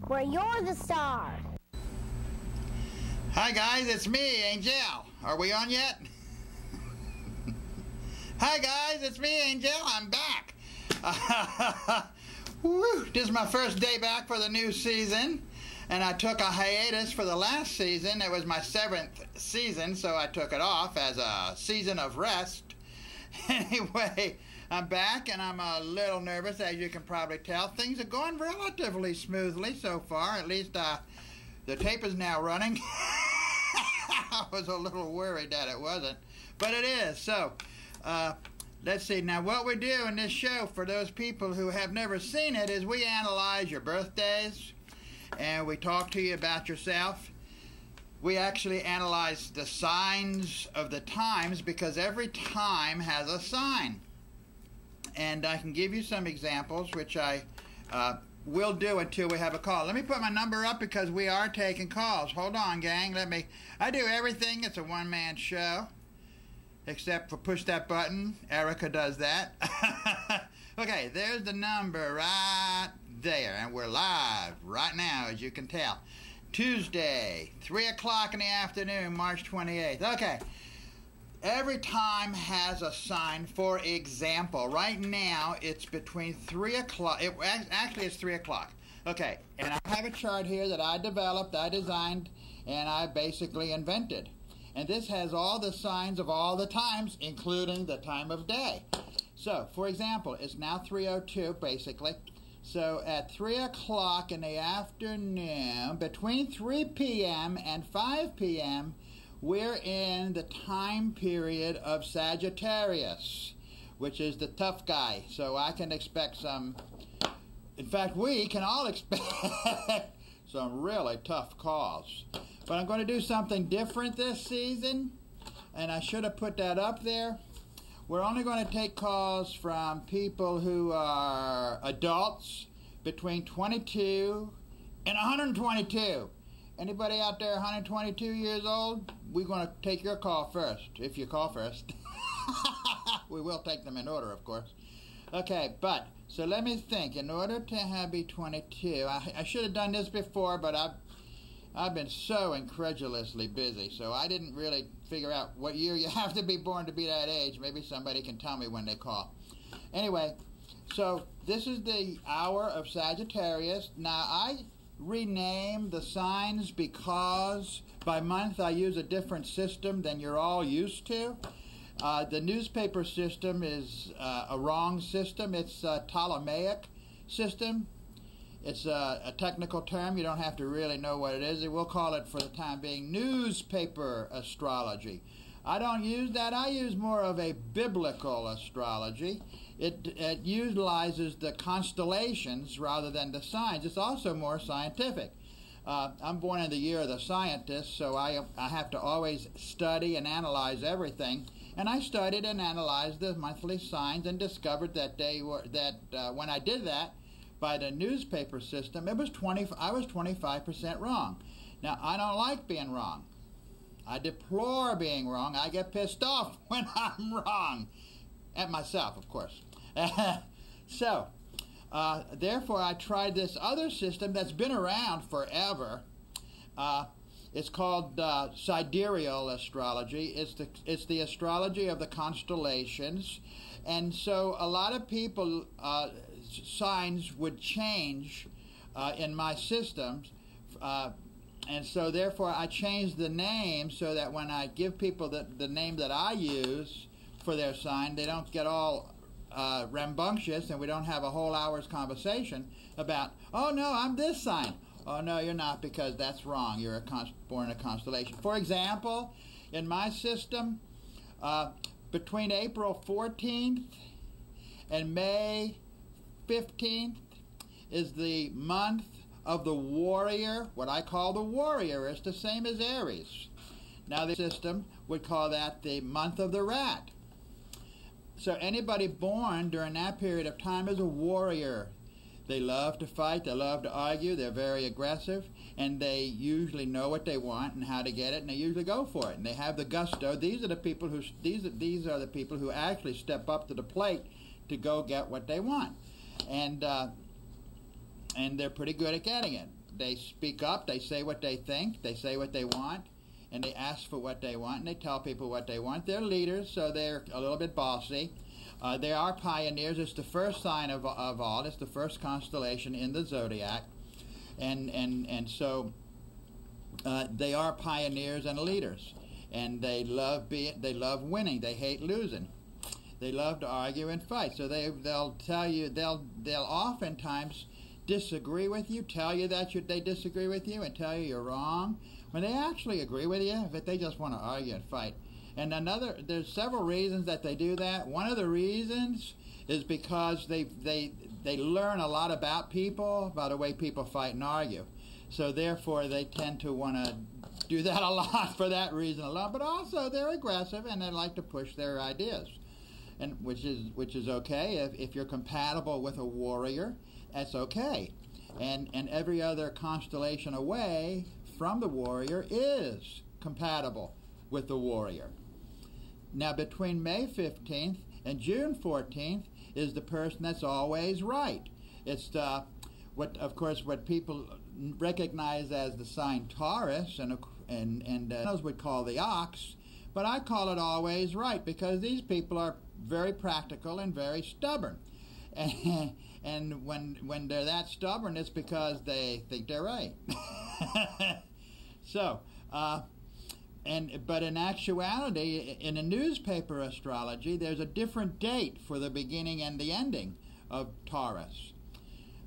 where you're the star. Hi guys, it's me, Angel. Are we on yet? Hi guys, it's me, Angel. I'm back. Woo, this is my first day back for the new season, and I took a hiatus for the last season. It was my 7th season, so I took it off as a season of rest. Anyway, I'm back, and I'm a little nervous, as you can probably tell. Things are going relatively smoothly so far. At least the tape is now running. I was a little worried that it wasn't, but it is. So, let's see. Now, what we do in this show, for those people who have never seen it, is we analyze your birthdays, and we talk to you about yourself. We actually analyze the signs of the times, because every time has a sign. And I can give you some examples, which I will do until we have a call. Let me put my number up, because we are taking calls. Hold on, gang. I do everything. It's a one-man show, except for push that button. Erica does that. Okay, there's the number right there, and we're live right now, as you can tell. Tuesday, 3 o'clock in the afternoon, March 28th. Okay. Every time has a sign. For example, right now it's between 3 o'clock. Actually, it's 3 o'clock. Okay, and I have a chart here that I developed, I designed, and I basically invented. And this has all the signs of all the times, including the time of day. So, for example, it's now 3:02, basically. So, at 3 o'clock in the afternoon, between 3 p.m. and 5 p.m., we're in the time period of Sagittarius, which is the tough guy. So I can expect some, in fact, we can all expect some really tough calls. But I'm going to do something different this season, and I should have put that up there. We're only going to take calls from people who are adults between 22 and 122. Anybody out there 122 years old? We're going to take your call first, if you call first. We will take them in order, of course. Okay, so let me think. In order to be 22, I should have done this before, but I've been so incredulously busy, so I didn't really figure out what year you have to be born to be that age. Maybe somebody can tell me when they call. Anyway, so this is the hour of Sagittarius. Now, I rename the signs because by month I use a different system than you're all used to. The newspaper system is a wrong system. It's a Ptolemaic system. It's a technical term. You don't have to really know what it is. We'll call it, for the time being, newspaper astrology. I don't use that. I use more of a biblical astrology. It utilizes the constellations rather than the signs. It's also more scientific. I'm born in the year of the scientist, so I have to always study and analyze everything. And I studied and analyzed the monthly signs and discovered that when I did that by the newspaper system, I was 25% wrong. Now, I don't like being wrong. I deplore being wrong. I get pissed off when I'm wrong. At myself, of course. So, therefore, I tried this other system that's been around forever. It's called sidereal astrology. It's the astrology of the constellations. And so a lot of people, signs would change in my systems. And so, therefore, I changed the name so that when I give people the name that I use for their sign, they don't get all rambunctious, and we don't have a whole hour's conversation about, oh no, I'm this sign. Oh no, you're not, because that's wrong. You're born in a constellation. For example, in my system, between April 14th and May 15th is the month of the warrior. What I call the warrior is the same as Aries. Now, the system would call that the month of the rat. So anybody born during that period of time is a warrior. They love to fight, they love to argue, they're very aggressive, and they usually know what they want and how to get it, and they usually go for it. And they have the gusto. These are the people who actually step up to the plate to go get what they want. And and they're pretty good at getting it. They speak up, they say what they think, they say what they want, and they ask for what they want, and they tell people what they want. They're leaders, so they're a little bit bossy. They are pioneers. It's the first sign of all. It's the first constellation in the zodiac, and so they are pioneers and leaders, and they love winning. They hate losing. They love to argue and fight. So they'll tell you, they'll oftentimes disagree with you, tell you that they disagree with you, and tell you you're wrong when they actually agree with you, but they just want to argue and fight. And there's several reasons that they do that. One of the reasons is because they learn a lot about people, about the way people fight and argue. So therefore they tend to want to do that a lot for that reason alone. But also they're aggressive and they like to push their ideas, and which is okay if you're compatible with a warrior. That's okay. And every other constellation away from the warrior is compatible with the warrior. Now, between May 15th and June 14th is the person that's always right. It's what people recognize as the sign Taurus, and others would call the ox, but I call it always right because these people are very practical and very stubborn. And when they're that stubborn, it's because they think they're right. So, but in actuality, in a newspaper astrology, there's a different date for the beginning and the ending of Taurus,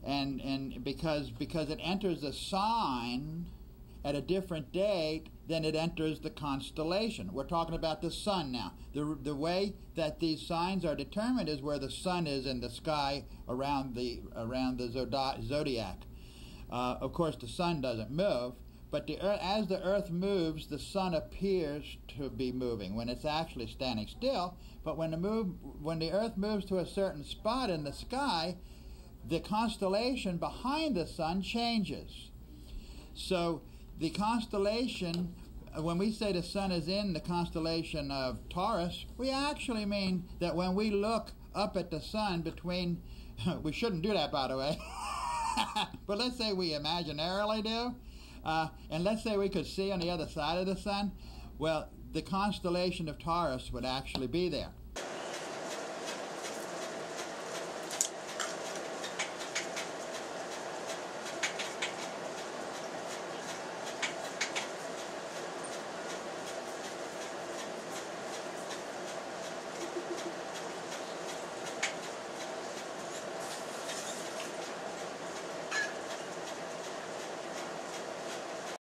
and because it enters a sign at a different date than it enters the constellation. We're talking about the sun now. The way that these signs are determined is where the sun is in the sky around the zodiac. Of course, the sun doesn't move, but as the Earth moves, the sun appears to be moving when it's actually standing still. But when the Earth moves to a certain spot in the sky, the constellation behind the sun changes. So the constellation, when we say the sun is in the constellation of Taurus, we actually mean that when we look up at the sun between, we shouldn't do that, by the way, but let's say we imaginarily do, and let's say we could see on the other side of the sun, well, the constellation of Taurus would actually be there.